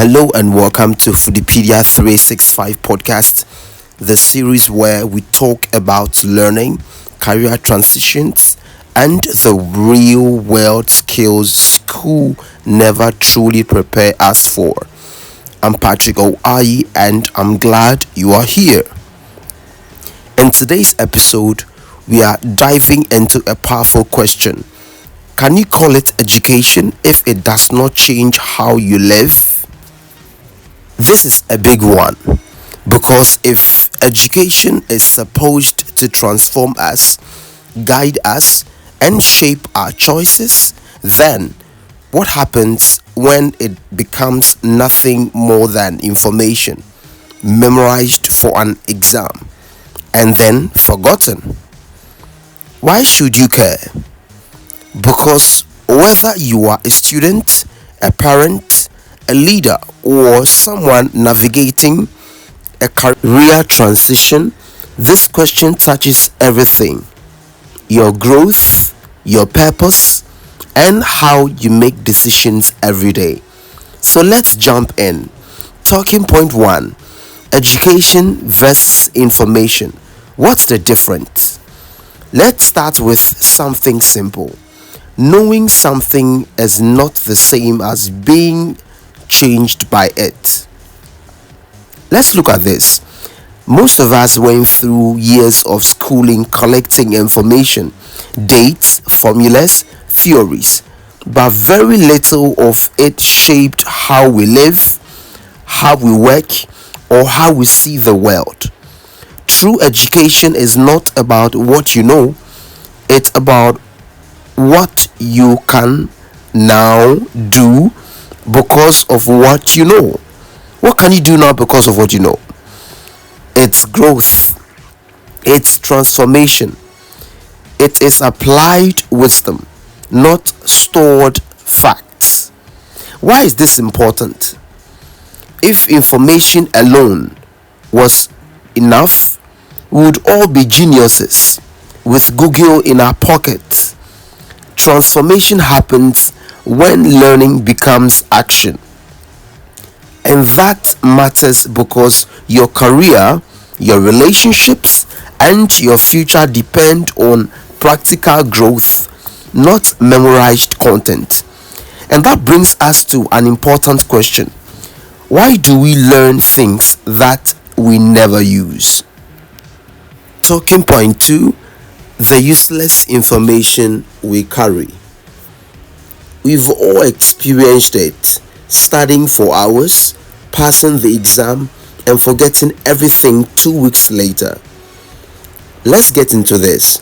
Hello and welcome to FoodiePEDIA 365 podcast, the series where we talk about learning, career transitions, and the real world skills school never truly prepare us for. I'm Patrick Oayi and I'm glad you are here. In today's episode, we are diving into a powerful question. Can you call it education if it does not change how you live? This is a big one because if education is supposed to transform us, guide us, and shape our choices, then what happens when it becomes nothing more than information memorized for an exam and then forgotten? Why should you care? Because whether you are a student, a parent, a leader, or someone navigating a career transition, this question touches everything: your growth, your purpose, and how you make decisions every day. So let's jump in. Talking point 1: education versus information. What's the difference? Let's start with something simple. Knowing something is not the same as being changed by it. Let's look at this. Most of us went through years of schooling collecting information, dates, formulas, theories, but very little of it shaped how we live, how we work, or how we see the world. True education is not about what you know, it's about what you can now do because of what you know. What can you do now because of what you know? It's growth, it's transformation, it is applied wisdom, not stored facts. Why is this important? If information alone was enough, we would all be geniuses with Google in our pockets. Transformation happens when learning becomes action. And that matters because your career, your relationships, and your future depend on practical growth, not memorized content. And that brings us to an important question. Why do we learn things that we never use? Talking point 2: the useless information we carry. We've all experienced it, studying for hours, passing the exam, and forgetting everything 2 weeks later. Let's get into this.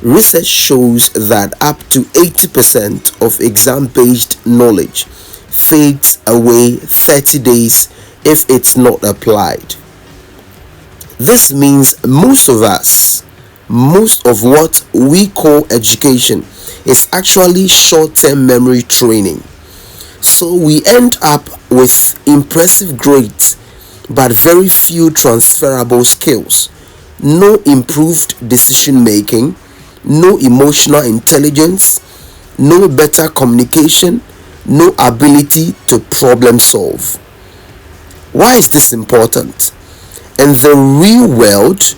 Research shows that up to 80% of exam-based knowledge fades away 30 days if it's not applied. This means most of what we call education is actually short-term memory training. So we end up with impressive grades but very few transferable skills. No improved decision making, no emotional intelligence, no better communication, no ability to problem solve. Why is this important? In the real world,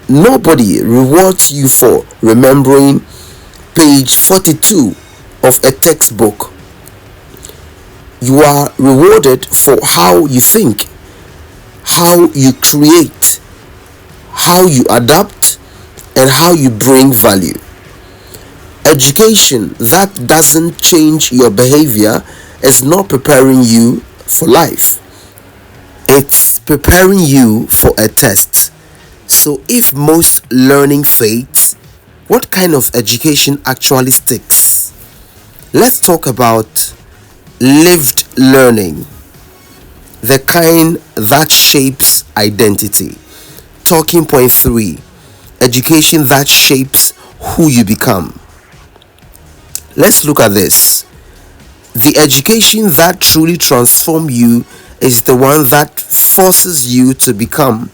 nobody rewards you for remembering page 42 of a textbook. You are rewarded for how you think, how you create, how you adapt, and how you bring value. Education that doesn't change your behavior is not preparing you for life. It's preparing you for a test. So if most learning fades, what kind of education actually sticks? Let's talk about lived learning, the kind that shapes identity. Talking point 3: education that shapes who you become. Let's look at this. The education that truly transforms you is the one that forces you to become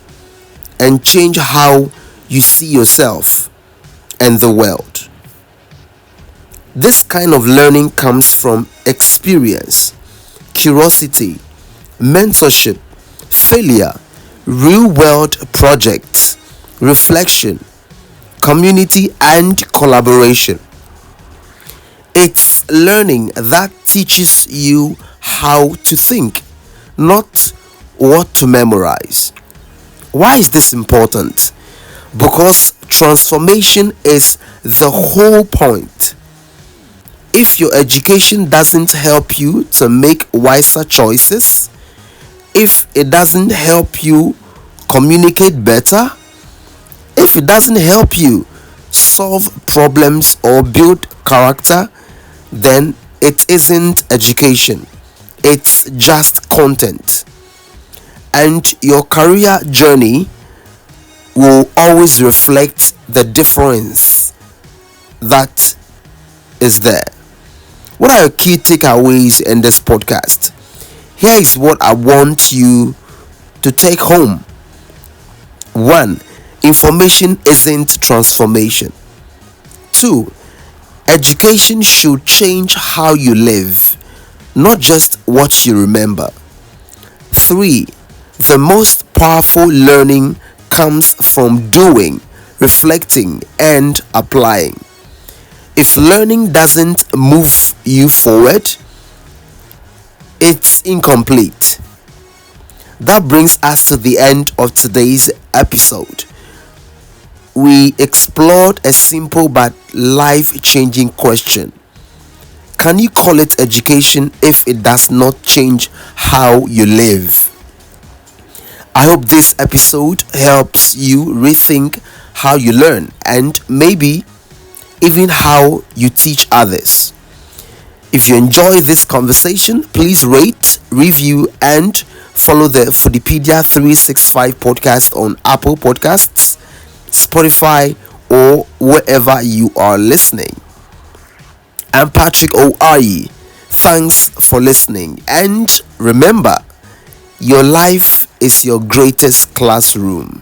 and change how you see yourself and the world. This kind of learning comes from experience, curiosity, mentorship, failure, real world projects, reflection, community, and collaboration. It's learning that teaches you how to think, not what to memorize. Why is this important? Because transformation is the whole point. If your education doesn't help you to make wiser choices, if it doesn't help you communicate better, if it doesn't help you solve problems or build character, then it isn't education. It's just content. And your career journey will always reflect the difference that is there. What are your key takeaways in this podcast? Here is what I want you to take home. 1. Information isn't transformation. 2. Education should change how you live, not just what you remember. 3. The most powerful learning comes from doing, reflecting, and applying. If learning doesn't move you forward, it's incomplete. That brings us to the end of today's episode. We explored a simple but life-changing question. Can you call it education if it does not change how you live? I hope this episode helps you rethink how you learn and maybe even how you teach others. If you enjoy this conversation, please rate, review, and follow the FoodiePEDIA 365 podcast on Apple Podcasts, Spotify, or wherever you are listening. I'm Patrick Oayi. Thanks for listening. And remember, your life is your greatest classroom.